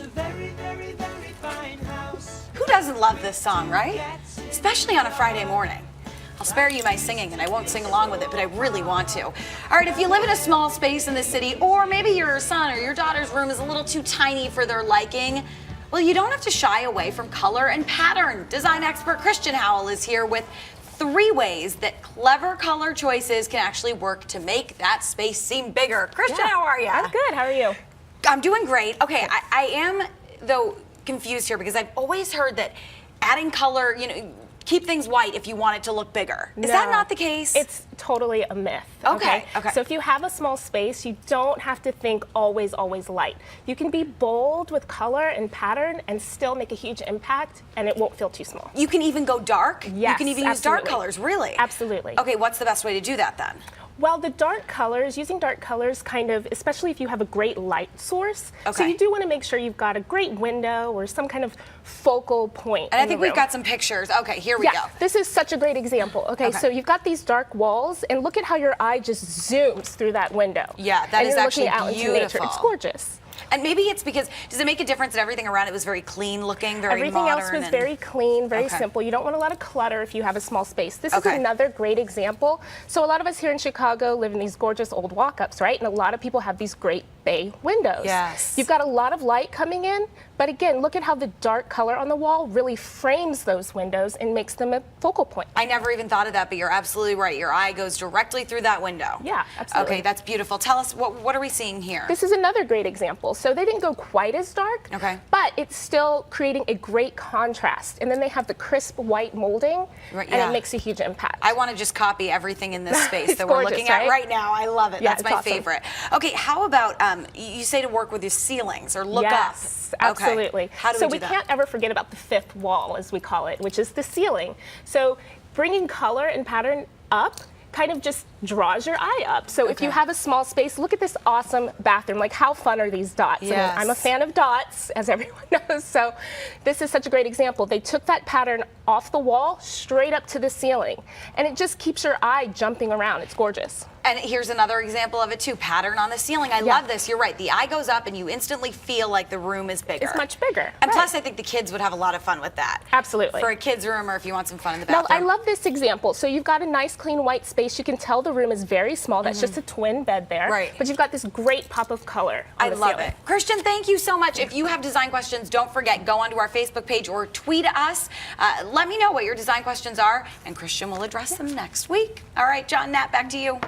very, very, very fine house. Who doesn't love this song, right? Especially on a Friday morning. I'll spare you my singing, and I won't sing along with it, but I really want to. All right, if you live in a small space in the city, or maybe your son or your daughter's room is a little too tiny for their liking, well, you don't have to shy away from color and pattern. Design expert Khristian Howell is here with 3 ways that clever color choices can actually work to make that space seem bigger. Khristian, how are you? I'm good. How are you? I'm doing great. Okay, I am, though, confused here because I've always heard that adding color, keep things white if you want it to look bigger. Is that not the case? It's totally a myth. Okay. So if you have a small space, you don't have to think always light. You can be bold with color and pattern and still make a huge impact, and it won't feel too small. You can even go dark? Yes, You can even use dark colors, really? Absolutely. Okay, what's the best way to do that then? Well, the dark colors, using dark colors kind of, especially if you have a great light source. Okay. So you do want to make sure you've got a great window or some kind of focal point. And I think we've got some pictures. Okay, here we go. This is such a great example. Okay, so you've got these dark walls, and look at how your eye just zooms through that window. Yeah, that is actually out beautiful. into nature. It's gorgeous. And maybe it's because, does it make a difference that everything around it was very clean looking, very Everything modern? else was very clean, very simple. You don't want a lot of clutter if you have a small space. This is another great example. So a lot of us here in Chicago live in these gorgeous old walk-ups, right? And a lot of people have these great bay windows. Yes. You've got a lot of light coming in, but again, look at how the dark color on the wall really frames those windows and makes them a focal point. I never even thought of that, but you're absolutely right. Your eye goes directly through that window. Yeah, absolutely. Okay, that's beautiful. Tell us, what are we seeing here? This is another great example. So they didn't go quite as dark, but it's still creating a great contrast. And then they have the crisp white molding, and it makes a huge impact. I want to just copy everything in this space that gorgeous, we're looking at right now. I love it. Yeah, That's my favorite. Okay, how about, you say to work with your ceilings or look up. Yes, absolutely. Okay. How do so we do that? can't ever forget about the 5th wall, as we call it, which is the ceiling. So bringing color and pattern up kind of just draws your eye up. So if you have a small space, look at this awesome bathroom. Like, how fun are these dots? Yes. I mean, I'm a fan of dots, as everyone knows. So this is such a great example. They took that pattern off the wall straight up to the ceiling, and it just keeps your eye jumping around. It's gorgeous. And here's another example of it too, pattern on the ceiling. I love this. You're right. The eye goes up and you instantly feel like the room is bigger. It's much bigger. And plus, I think the kids would have a lot of fun with that. Absolutely. For a kid's room, or if you want some fun in the bathroom. Now, I love this example. So you've got a nice, clean white space. You can tell the room is very small. That's just a twin bed there. Right. But you've got this great pop of color on I the love ceiling. it. Khristian, thank you so much. If you have design questions, don't forget, go onto our Facebook page or tweet us. Let me know what your design questions are, and Khristian will address them next week. All right, John, Nat, back to you.